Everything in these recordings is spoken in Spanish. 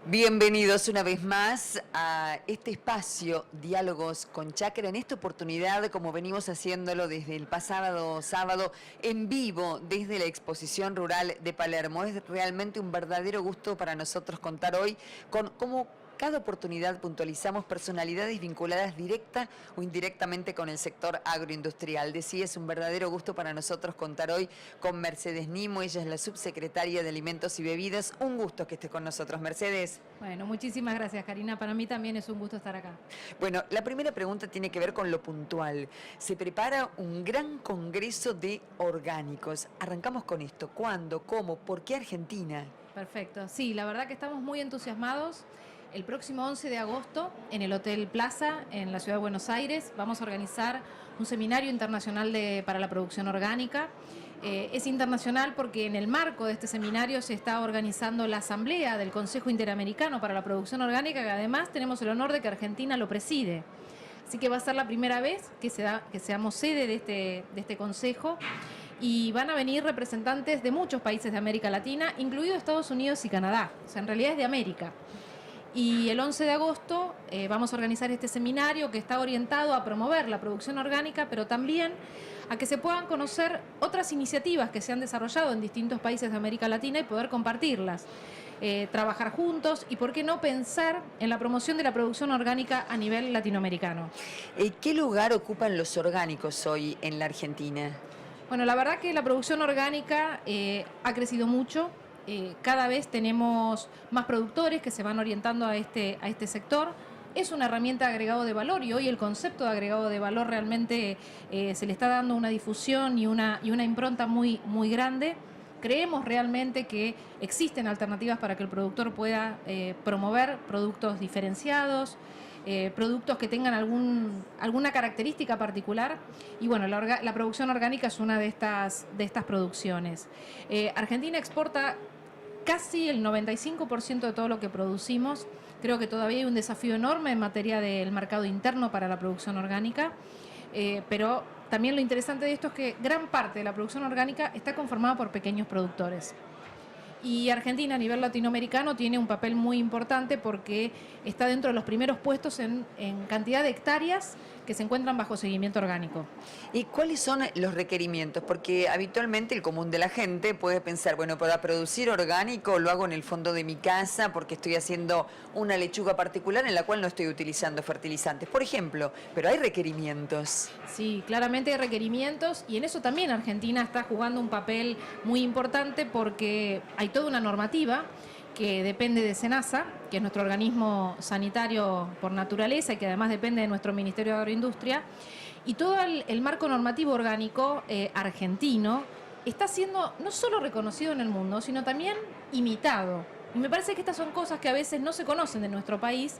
Bienvenidos una vez más a este espacio Diálogos con Chácara. En esta oportunidad, como venimos haciéndolo desde el pasado sábado, en vivo desde la exposición rural de Palermo. Es realmente un verdadero gusto para nosotros contar hoy con cómo cada oportunidad puntualizamos personalidades vinculadas directa o indirectamente con el sector agroindustrial. Decía, es un verdadero gusto para nosotros contar hoy con Mercedes Nimo. Ella es la subsecretaria de Alimentos y Bebidas. Un gusto que esté con nosotros, Mercedes. Bueno, muchísimas gracias, Karina. Para mí también es un gusto estar acá. Bueno, la primera pregunta tiene que ver con lo puntual. Se prepara un gran congreso de orgánicos. Arrancamos con esto. ¿Cuándo? ¿Cómo? ¿Por qué Argentina? Perfecto. Sí, la verdad que estamos muy entusiasmados. El próximo 11 de agosto, en el Hotel Plaza, en la ciudad de Buenos Aires, vamos a organizar un seminario internacional para la producción orgánica. Es internacional porque en el marco de este seminario se está organizando la Asamblea del Consejo Interamericano para la Producción Orgánica, que además tenemos el honor de que Argentina lo preside. Así que va a ser la primera vez que seamos sede de este consejo. Y van a venir representantes de muchos países de América Latina, incluido Estados Unidos y Canadá. O sea, en realidad es de América. Y el 11 de agosto vamos a organizar este seminario que está orientado a promover la producción orgánica, pero también a que se puedan conocer otras iniciativas que se han desarrollado en distintos países de América Latina y poder compartirlas, trabajar juntos y, por qué no, pensar en la promoción de la producción orgánica a nivel latinoamericano. ¿Qué lugar ocupan los orgánicos hoy en la Argentina? Bueno, la verdad que la producción orgánica ha crecido mucho. Cada vez tenemos más productores que se van orientando a este sector. Es una herramienta de agregado de valor y hoy el concepto de agregado de valor realmente se le está dando una difusión y una impronta muy, muy grande. Creemos realmente que existen alternativas para que el productor pueda promover productos diferenciados, productos que tengan alguna característica particular. Y bueno, la producción orgánica es una de estas producciones. Argentina exporta casi el 95% de todo lo que producimos. Creo que todavía hay un desafío enorme en materia del mercado interno para la producción orgánica, pero también lo interesante de esto es que gran parte de la producción orgánica está conformada por pequeños productores. Y Argentina a nivel latinoamericano tiene un papel muy importante porque está dentro de los primeros puestos en cantidad de hectáreas que se encuentran bajo seguimiento orgánico. ¿Y cuáles son los requerimientos? Porque habitualmente el común de la gente puede pensar, bueno, para producir orgánico lo hago en el fondo de mi casa porque estoy haciendo una lechuga particular en la cual no estoy utilizando fertilizantes, por ejemplo, pero hay requerimientos. Sí, claramente hay requerimientos y en eso también Argentina está jugando un papel muy importante porque hay toda una normativa que depende de SENASA, que es nuestro organismo sanitario por naturaleza y que además depende de nuestro Ministerio de Agroindustria, y todo el marco normativo orgánico argentino está siendo no solo reconocido en el mundo, sino también imitado. Y me parece que estas son cosas que a veces no se conocen de nuestro país.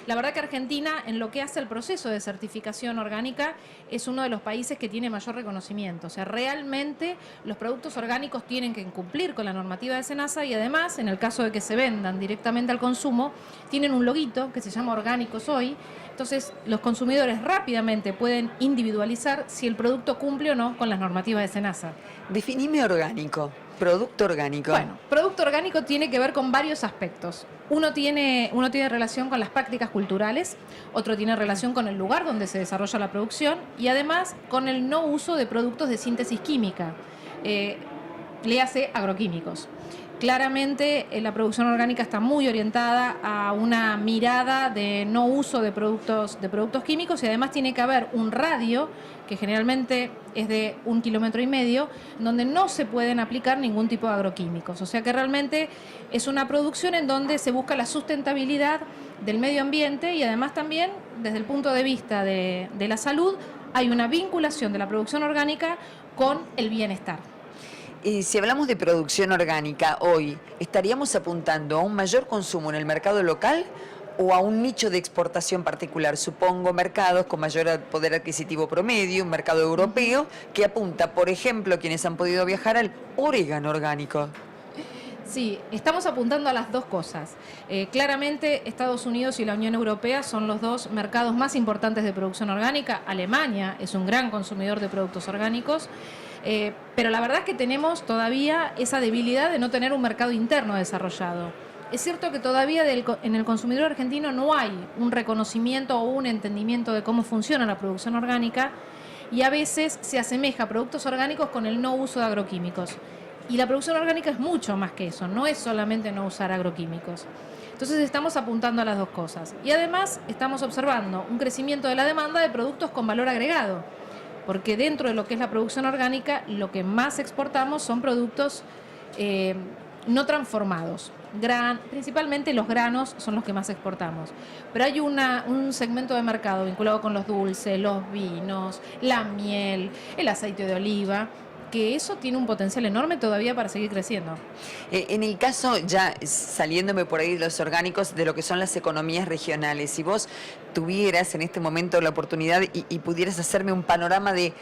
La verdad que Argentina, en lo que hace el proceso de certificación orgánica, es uno de los países que tiene mayor reconocimiento. O sea, realmente los productos orgánicos tienen que cumplir con la normativa de SENASA y además, en el caso de que se vendan directamente al consumo, tienen un loguito que se llama Orgánicos Hoy. Entonces, los consumidores rápidamente pueden individualizar si el producto cumple o no con las normativas de SENASA. Definime orgánico, producto orgánico. Bueno, producto orgánico tiene que ver con varios aspectos. Uno tiene relación con las prácticas culturales, otro tiene relación con el lugar donde se desarrolla la producción y además con el no uso de productos de síntesis química, le hace agroquímicos. Claramente la producción orgánica está muy orientada a una mirada de no uso de productos químicos y además tiene que haber un radio que generalmente es de 1,5 kilómetros, donde no se pueden aplicar ningún tipo de agroquímicos. O sea que realmente es una producción en donde se busca la sustentabilidad del medio ambiente y además también desde el punto de vista de la salud hay una vinculación de la producción orgánica con el bienestar. Y si hablamos de producción orgánica hoy, ¿estaríamos apuntando a un mayor consumo en el mercado local o a un nicho de exportación particular? Supongo mercados con mayor poder adquisitivo promedio, un mercado europeo que apunta, por ejemplo, quienes han podido viajar al orégano orgánico. Sí, estamos apuntando a las dos cosas. Claramente Estados Unidos y la Unión Europea son los dos mercados más importantes de producción orgánica. Alemania es un gran consumidor de productos orgánicos. Pero la verdad es que tenemos todavía esa debilidad de no tener un mercado interno desarrollado. Es cierto que todavía en el consumidor argentino no hay un reconocimiento o un entendimiento de cómo funciona la producción orgánica y a veces se asemeja a productos orgánicos con el no uso de agroquímicos. Y la producción orgánica es mucho más que eso, no es solamente no usar agroquímicos. Entonces estamos apuntando a las dos cosas. Y además estamos observando un crecimiento de la demanda de productos con valor agregado, porque dentro de lo que es la producción orgánica, lo que más exportamos son productos no transformados. Principalmente los granos son los que más exportamos. Pero hay un segmento de mercado vinculado con los dulces, los vinos, la miel, el aceite de oliva, que eso tiene un potencial enorme todavía para seguir creciendo. En el caso, ya saliéndome por ahí de los orgánicos, de lo que son las economías regionales, si vos tuvieras en este momento la oportunidad y pudieras hacerme un panorama de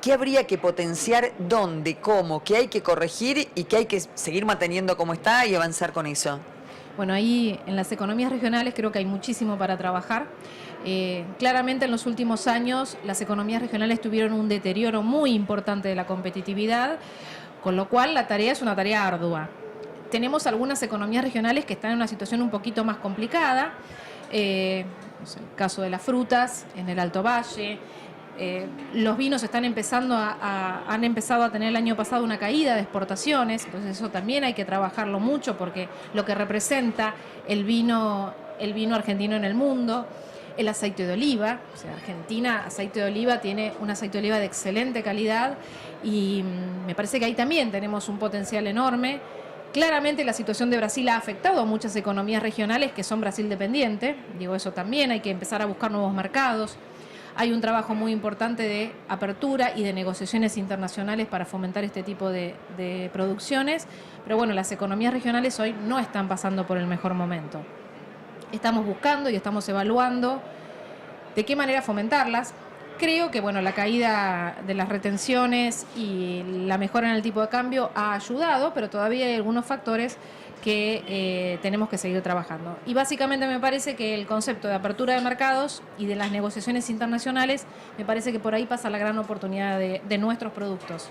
qué habría que potenciar, dónde, cómo, qué hay que corregir y qué hay que seguir manteniendo como está y avanzar con eso. Bueno, ahí en las economías regionales creo que hay muchísimo para trabajar. Claramente en los últimos años las economías regionales tuvieron un deterioro muy importante de la competitividad, con lo cual la tarea es una tarea ardua. Tenemos algunas economías regionales que están en una situación un poquito más complicada, el caso de las frutas en el Alto Valle. Los vinos han empezado a tener el año pasado una caída de exportaciones, entonces eso también hay que trabajarlo mucho porque lo que representa el vino argentino en el mundo. El aceite de oliva, o sea, Argentina, aceite de oliva, tiene un aceite de oliva de excelente calidad y me parece que ahí también tenemos un potencial enorme. Claramente la situación de Brasil ha afectado a muchas economías regionales que son Brasil dependiente, digo eso también, hay que empezar a buscar nuevos mercados. Hay un trabajo muy importante de apertura y de negociaciones internacionales para fomentar este tipo de producciones, pero bueno, las economías regionales hoy no están pasando por el mejor momento. Estamos buscando y estamos evaluando de qué manera fomentarlas. Creo que bueno, la caída de las retenciones y la mejora en el tipo de cambio ha ayudado, pero todavía hay algunos factores que tenemos que seguir trabajando. Y básicamente me parece que el concepto de apertura de mercados y de las negociaciones internacionales, me parece que por ahí pasa la gran oportunidad de nuestros productos.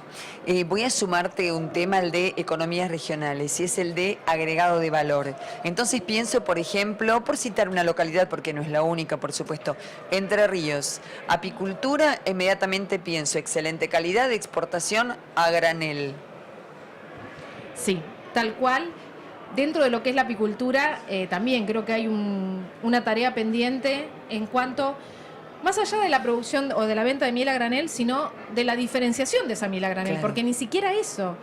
Voy a sumarte un tema, el de economías regionales, y es el de agregado de valor. Entonces pienso, por ejemplo, por citar una localidad, porque no es la única, por supuesto, Entre Ríos, apicultura, inmediatamente pienso, excelente calidad de exportación a granel. Sí, tal cual. Dentro de lo que es la apicultura, también creo que hay una tarea pendiente en cuanto, más allá de la producción o de la venta de miel a granel, sino de la diferenciación de esa miel a granel, claro. Porque ni siquiera eso.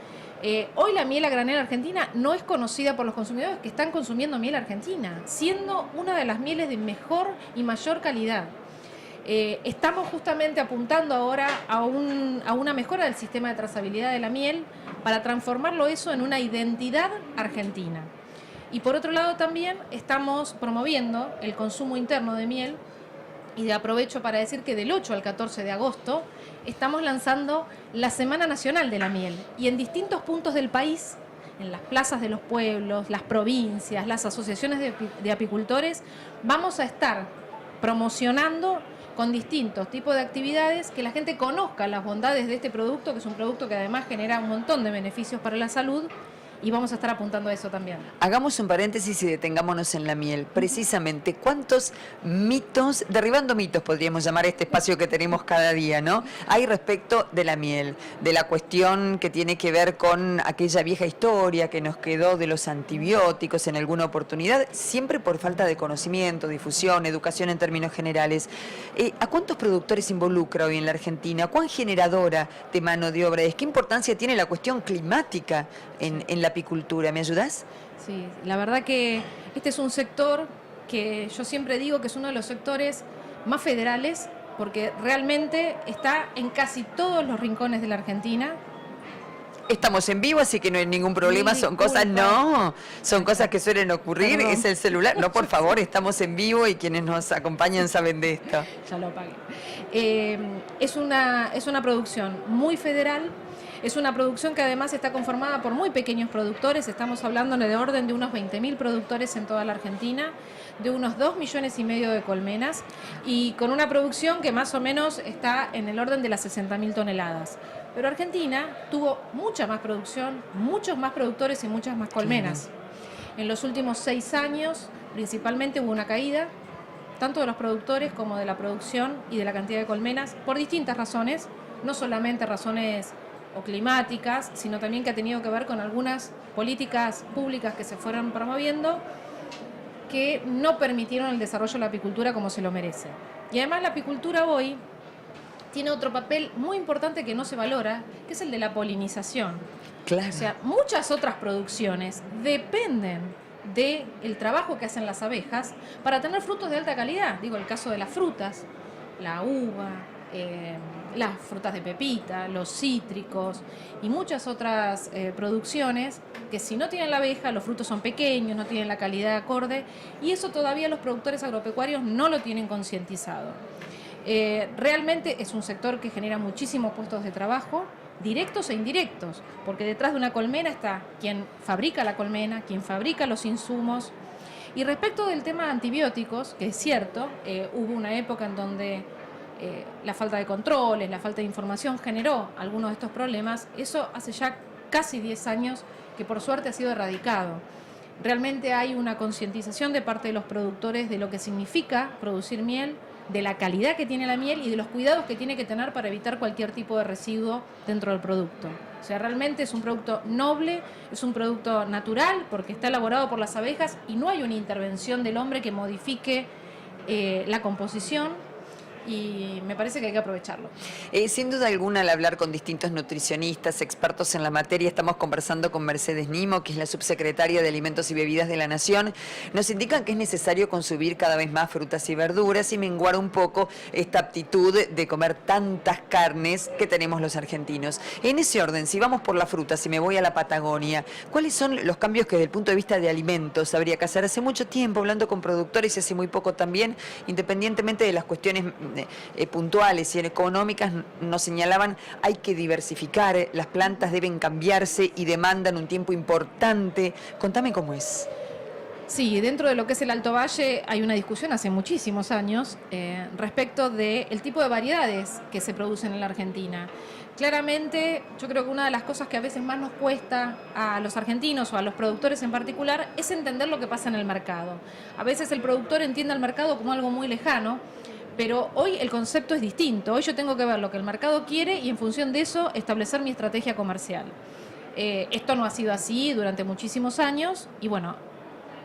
Hoy la miel a granel argentina no es conocida por los consumidores que están consumiendo miel argentina, siendo una de las mieles de mejor y mayor calidad. Estamos justamente apuntando ahora a una mejora del sistema de trazabilidad de la miel para transformarlo eso en una identidad argentina. Y por otro lado también estamos promoviendo el consumo interno de miel y aprovecho para decir que del 8 al 14 de agosto estamos lanzando la Semana Nacional de la Miel y en distintos puntos del país, en las plazas de los pueblos, las provincias, las asociaciones de apicultores, vamos a estar promocionando con distintos tipos de actividades, que la gente conozca las bondades de este producto, que es un producto que además genera un montón de beneficios para la salud, y vamos a estar apuntando a eso también. Hagamos un paréntesis y detengámonos en la miel. Precisamente, ¿cuántos mitos, derribando mitos podríamos llamar este espacio que tenemos cada día, ¿no? Hay respecto de la miel, de la cuestión que tiene que ver con aquella vieja historia que nos quedó de los antibióticos en alguna oportunidad, siempre por falta de conocimiento, difusión, educación en términos generales. ¿A cuántos productores involucra hoy en la Argentina? ¿Cuán generadora de mano de obra es? ¿Qué importancia tiene la cuestión climática en la apicultura? ¿Me ayudás? Sí, la verdad que este es un sector que yo siempre digo que es uno de los sectores más federales, porque realmente está en casi todos los rincones de la Argentina. Estamos en vivo, así que no hay ningún problema, son cosas, no, son cosas que suelen ocurrir. Perdón. Es el celular, no, por favor, estamos en vivo y quienes nos acompañan saben de esto. Ya lo apagué. Es una producción muy federal. Es una producción que además está conformada por muy pequeños productores, estamos hablando de orden de unos 20.000 productores en toda la Argentina, de unos 2,5 millones de colmenas y con una producción que más o menos está en el orden de las 60.000 toneladas. Pero Argentina tuvo mucha más producción, muchos más productores y muchas más colmenas. En los últimos 6 años, principalmente, hubo una caída, tanto de los productores como de la producción y de la cantidad de colmenas, por distintas razones, no solamente razones o climáticas, sino también que ha tenido que ver con algunas políticas públicas que se fueron promoviendo que no permitieron el desarrollo de la apicultura como se lo merece. Y además la apicultura hoy tiene otro papel muy importante que no se valora, que es el de la polinización. Claro. O sea, muchas otras producciones dependen del trabajo que hacen las abejas para tener frutos de alta calidad. Digo, el caso de las frutas, la uva, las frutas de pepita, los cítricos y muchas otras producciones que si no tienen la abeja, los frutos son pequeños, no tienen la calidad acorde, y eso todavía los productores agropecuarios no lo tienen concientizado. Realmente es un sector que genera muchísimos puestos de trabajo, directos e indirectos, porque detrás de una colmena está quien fabrica la colmena, quien fabrica los insumos. Y respecto del tema de antibióticos, que es cierto, hubo una época en donde la falta de controles, la falta de información generó algunos de estos problemas. Eso hace ya casi 10 años que por suerte ha sido erradicado. Realmente hay una concientización de parte de los productores de lo que significa producir miel, de la calidad que tiene la miel y de los cuidados que tiene que tener para evitar cualquier tipo de residuo dentro del producto. O sea, realmente es un producto noble, es un producto natural porque está elaborado por las abejas y no hay una intervención del hombre que modifique la composición. Y me parece que hay que aprovecharlo. Sin duda alguna, al hablar con distintos nutricionistas, expertos en la materia, estamos conversando con Mercedes Nimo, que es la subsecretaria de Alimentos y Bebidas de la Nación. Nos indican que es necesario consumir cada vez más frutas y verduras y menguar un poco esta aptitud de comer tantas carnes que tenemos los argentinos. En ese orden, si vamos por la fruta, si me voy a la Patagonia, ¿cuáles son los cambios que desde el punto de vista de alimentos habría que hacer? Hace mucho tiempo, hablando con productores y hace muy poco también, independientemente de las cuestiones puntuales y económicas, nos señalaban hay que diversificar, las plantas deben cambiarse y demandan un tiempo importante. Contame cómo es. Sí, dentro de lo que es el Alto Valle hay una discusión hace muchísimos años respecto del tipo de variedades que se producen en la Argentina. Claramente, yo creo que una de las cosas que a veces más nos cuesta a los argentinos o a los productores en particular es entender lo que pasa en el mercado. A veces el productor entiende al mercado como algo muy lejano, pero hoy el concepto es distinto. Hoy yo tengo que ver lo que el mercado quiere y en función de eso establecer mi estrategia comercial. Esto no ha sido así durante muchísimos años y bueno,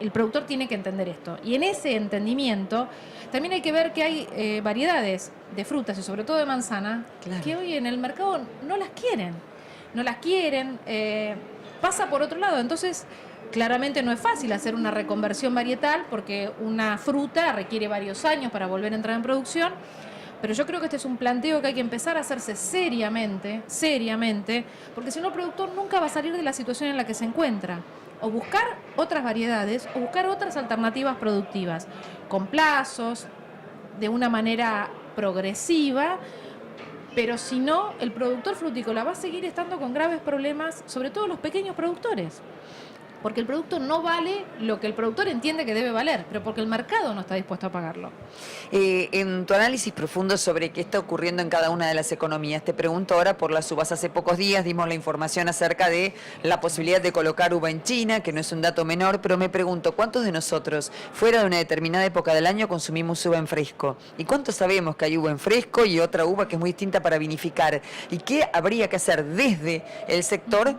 el productor tiene que entender esto. Y en ese entendimiento también hay que ver que hay variedades de frutas y sobre todo de manzana, claro, que hoy en el mercado no las quieren. No las quieren, pasa por otro lado. Entonces, claramente no es fácil hacer una reconversión varietal porque una fruta requiere varios años para volver a entrar en producción, pero yo creo que este es un planteo que hay que empezar a hacerse seriamente, porque si no el productor nunca va a salir de la situación en la que se encuentra. O buscar otras variedades o buscar otras alternativas productivas, con plazos, de una manera progresiva, pero si no, el productor frutícola va a seguir estando con graves problemas, sobre todo los pequeños productores. Porque el producto no vale lo que el productor entiende que debe valer, pero porque el mercado no está dispuesto a pagarlo. En tu análisis profundo sobre qué está ocurriendo en cada una de las economías, te pregunto ahora por las uvas. Hace pocos días dimos la información acerca de la posibilidad de colocar uva en China, que no es un dato menor, pero me pregunto, ¿cuántos de nosotros, fuera de una determinada época del año, consumimos uva en fresco? ¿Y cuántos sabemos que hay uva en fresco y otra uva que es muy distinta para vinificar? ¿Y qué habría que hacer desde el sector,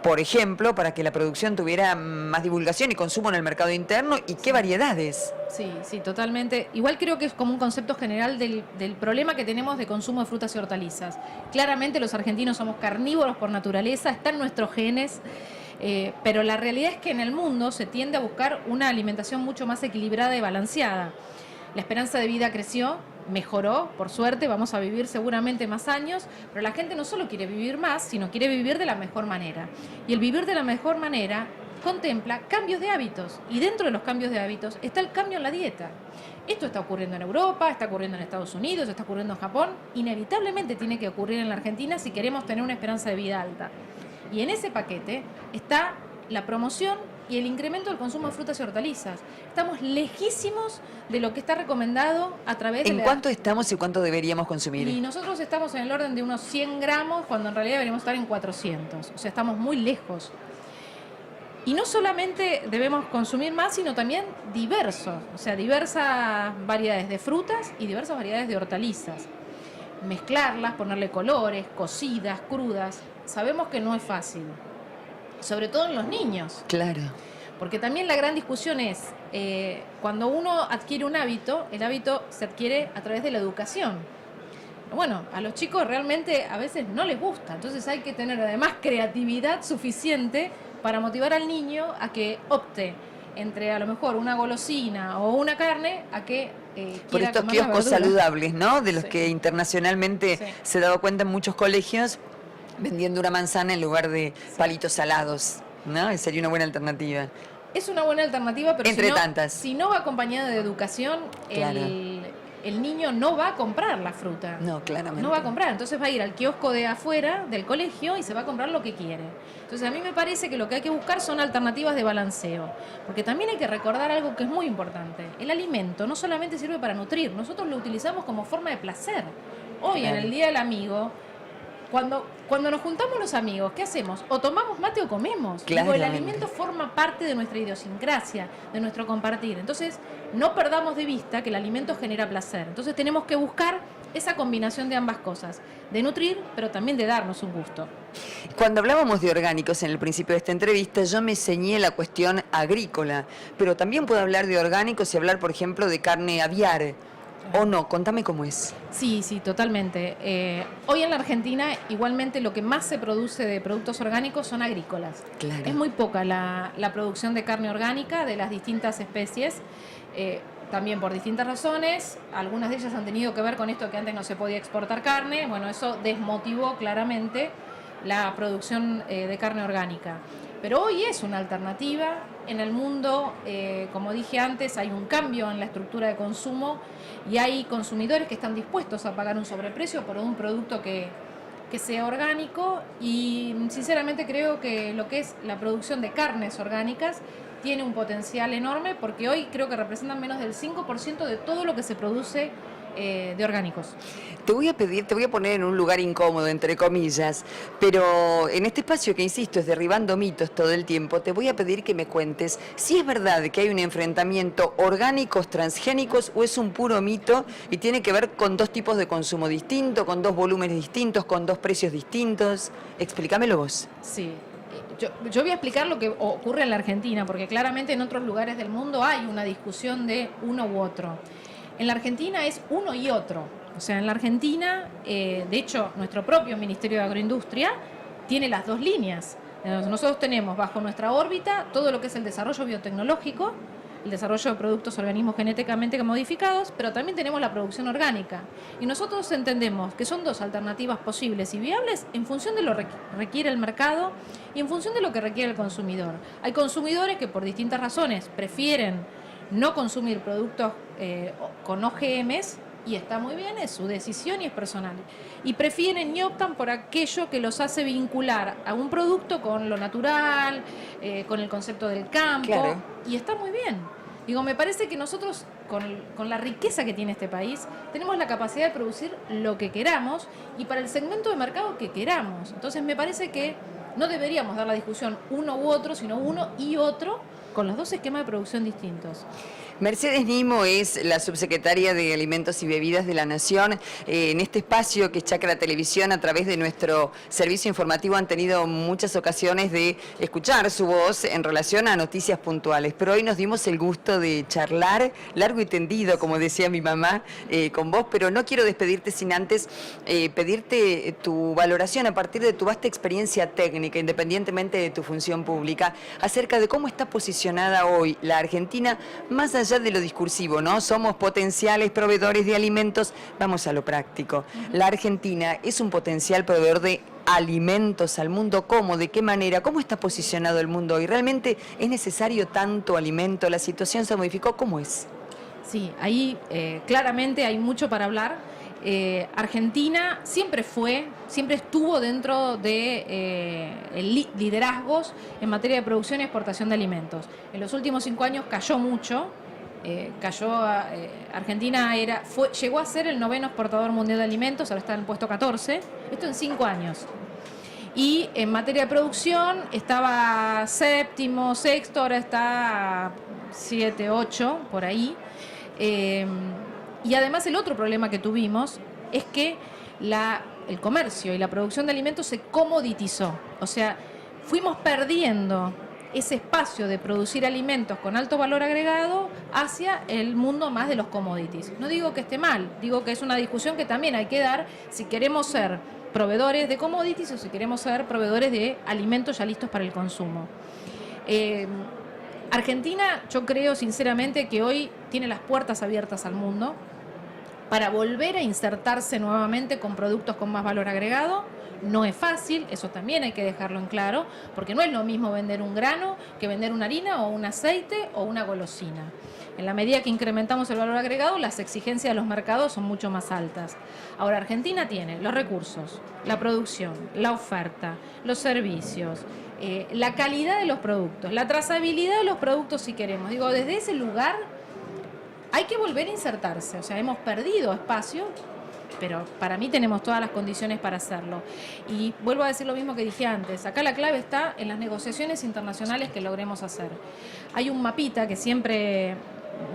por ejemplo, para que la producción tuviera más divulgación y consumo en el mercado interno? ¿Y qué variedades? Sí, totalmente. Igual creo que es como un concepto general del problema que tenemos de consumo de frutas y hortalizas. Claramente los argentinos somos carnívoros por naturaleza, están nuestros genes, pero la realidad es que en el mundo se tiende a buscar una alimentación mucho más equilibrada y balanceada. La esperanza de vida creció, mejoró, por suerte, vamos a vivir seguramente más años, pero la gente no solo quiere vivir más, sino quiere vivir de la mejor manera. Y el vivir de la mejor manera contempla cambios de hábitos, y dentro de los cambios de hábitos está el cambio en la dieta. Esto está ocurriendo en Europa, está ocurriendo en Estados Unidos, está ocurriendo en Japón, inevitablemente tiene que ocurrir en la Argentina si queremos tener una esperanza de vida alta. Y en ese paquete está la promoción y el incremento del consumo de frutas y hortalizas. Estamos lejísimos de lo que está recomendado a través de... ¿En cuánto estamos y cuánto deberíamos consumir? Y nosotros estamos en el orden de unos 100 gramos, cuando en realidad deberíamos estar en 400. O sea, estamos muy lejos. Y no solamente debemos consumir más, sino también diversos, o sea, diversas variedades de frutas y diversas variedades de hortalizas. Mezclarlas, ponerle colores, cocidas, crudas, sabemos que no es fácil, sobre todo en los niños. Claro. Porque también la gran discusión es, cuando uno adquiere un hábito, el hábito se adquiere a través de la educación. Bueno, a los chicos realmente a veces no les gusta, entonces hay que tener además creatividad suficiente para motivar al niño a que opte entre a lo mejor una golosina o una carne a que por quiera estos comer la kioscos verdura. saludables, ¿no? De los Sí. que internacionalmente Sí. se ha dado cuenta en muchos colegios, vendiendo una manzana en lugar de palitos salados, ¿no? Sería una buena alternativa. Es una buena alternativa, pero Entre tantas. si no va acompañada de educación, Claro. el niño no va a comprar la fruta. No, claramente. No va a comprar, entonces va a ir al kiosco de afuera del colegio y se va a comprar lo que quiere. Entonces a mí me parece que lo que hay que buscar son alternativas de balanceo, porque también hay que recordar algo que es muy importante. El alimento no solamente sirve para nutrir, nosotros lo utilizamos como forma de placer. Hoy, Claro. en el Día del Amigo, cuando nos juntamos los amigos, ¿qué hacemos? O tomamos mate o comemos. Digo, el Claramente. alimento forma parte de nuestra idiosincrasia, de nuestro compartir. Entonces, no perdamos de vista que el alimento genera placer. Entonces, tenemos que buscar esa combinación de ambas cosas, de nutrir, pero también de darnos un gusto. Cuando hablábamos de orgánicos en el principio de esta entrevista, yo me ceñé la cuestión agrícola, pero también puedo hablar de orgánicos y hablar, por ejemplo, de carne aviar. ¿O no? Contame cómo es. Sí, sí, totalmente. Hoy en la Argentina, igualmente, lo que más se produce de productos orgánicos son agrícolas. Claro. Es muy poca la producción de carne orgánica de las distintas especies, también por distintas razones. Algunas de ellas han tenido que ver con esto que antes no se podía exportar carne. Bueno, eso desmotivó claramente la producción de carne orgánica. Pero hoy es una alternativa. En el mundo, como dije antes, hay un cambio en la estructura de consumo y hay consumidores que están dispuestos a pagar un sobreprecio por un producto que sea orgánico, y sinceramente creo que lo que es la producción de carnes orgánicas tiene un potencial enorme, porque hoy creo que representan menos del 5% de todo lo que se produce de orgánicos. Te voy a pedir, te voy a poner en un lugar incómodo, entre comillas, pero en este espacio que, insisto, es derribando mitos todo el tiempo, te voy a pedir que me cuentes si es verdad que hay un enfrentamiento orgánicos transgénicos o es un puro mito y tiene que ver con dos tipos de consumo distintos, con dos volúmenes distintos, con dos precios distintos. Explícamelo vos. Sí. Yo voy a explicar lo que ocurre en la Argentina, porque claramente en otros lugares del mundo hay una discusión de uno u otro. En la Argentina es uno y otro. O sea, en la Argentina, de hecho, nuestro propio Ministerio de Agroindustria tiene las dos líneas. Nosotros tenemos bajo nuestra órbita todo lo que es el desarrollo biotecnológico, el desarrollo de productos organismos genéticamente modificados, pero también tenemos la producción orgánica. Y nosotros entendemos que son dos alternativas posibles y viables en función de lo que requiere el mercado y en función de lo que requiere el consumidor. Hay consumidores que por distintas razones prefieren no consumir productos con OGMs, y está muy bien, es su decisión y es personal. Y prefieren y optan por aquello que los hace vincular a un producto con lo natural, con el concepto del campo, Claro. y está muy bien. Digo, me parece que nosotros, con la riqueza que tiene este país, tenemos la capacidad de producir lo que queramos y para el segmento de mercado que queramos. Entonces me parece que no deberíamos dar la discusión uno u otro, sino uno y otro, con los dos esquemas de producción distintos. Mercedes Nimo es la subsecretaria de Alimentos y Bebidas de la Nación. En este espacio que es Chacra Televisión, a través de nuestro servicio informativo, han tenido muchas ocasiones de escuchar su voz en relación a noticias puntuales. Pero hoy nos dimos el gusto de charlar largo y tendido, como decía mi mamá, con vos. Pero no quiero despedirte sin antes pedirte tu valoración a partir de tu vasta experiencia técnica, independientemente de tu función pública, acerca de cómo está posicionada hoy la Argentina, más allá de lo discursivo, ¿no? Somos potenciales proveedores de alimentos, vamos a lo práctico. La Argentina es un potencial proveedor de alimentos al mundo. ¿Cómo? ¿De qué manera? ¿Cómo está posicionado el mundo hoy? ¿Realmente es necesario tanto alimento? ¿La situación se modificó? ¿Cómo es? Sí, ahí claramente hay mucho para hablar. Argentina siempre estuvo dentro de liderazgos en materia de producción y exportación de alimentos. En los últimos 5 años cayó mucho. Argentina llegó a ser el 9º exportador mundial de alimentos, ahora está en el puesto 14, esto en 5 años. Y en materia de producción estaba séptimo, sexto, ahora está 7, 8, por ahí. Y además el otro problema que tuvimos es que el comercio y la producción de alimentos se comoditizó. O sea, fuimos perdiendo ese espacio de producir alimentos con alto valor agregado hacia el mundo más de los commodities. No digo que esté mal, digo que es una discusión que también hay que dar si queremos ser proveedores de commodities o si queremos ser proveedores de alimentos ya listos para el consumo. Argentina, yo creo sinceramente que hoy tiene las puertas abiertas al mundo para volver a insertarse nuevamente con productos con más valor agregado. No es fácil, eso también hay que dejarlo en claro, porque no es lo mismo vender un grano que vender una harina o un aceite o una golosina. En la medida que incrementamos el valor agregado, las exigencias de los mercados son mucho más altas. Ahora, Argentina tiene los recursos, la producción, la oferta, los servicios, la calidad de los productos, la trazabilidad de los productos si queremos. Digo, desde ese lugar hay que volver a insertarse. O sea, hemos perdido espacio, pero para mí tenemos todas las condiciones para hacerlo. Y vuelvo a decir lo mismo que dije antes. Acá la clave está en las negociaciones internacionales que logremos hacer. Hay un mapita que siempre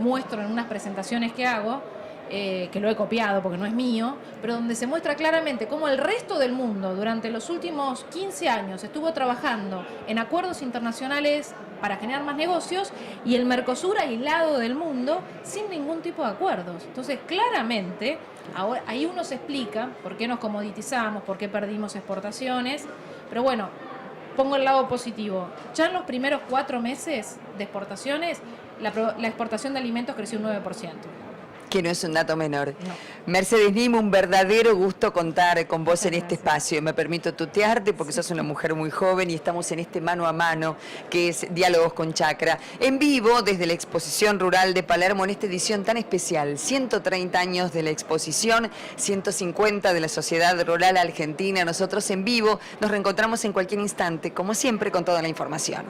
muestro en unas presentaciones que hago, que lo he copiado porque no es mío, pero donde se muestra claramente cómo el resto del mundo durante los últimos 15 años estuvo trabajando en acuerdos internacionales para generar más negocios y el Mercosur aislado del mundo sin ningún tipo de acuerdos. Entonces, claramente, ahora, ahí uno se explica por qué nos comoditizamos, por qué perdimos exportaciones, pero bueno, pongo el lado positivo. Ya en los primeros 4 meses de exportaciones, la exportación de alimentos creció un 9%. Que no es un dato menor. No. Mercedes Nim, un verdadero gusto contar con vos en este Gracias. espacio. Me permito tutearte porque sos una mujer muy joven y estamos en este mano a mano que es Diálogos con Chacra. En vivo desde la Exposición Rural de Palermo en esta edición tan especial. 130 años de la exposición, 150 de la Sociedad Rural Argentina. Nosotros en vivo nos reencontramos en cualquier instante, como siempre, con toda la información.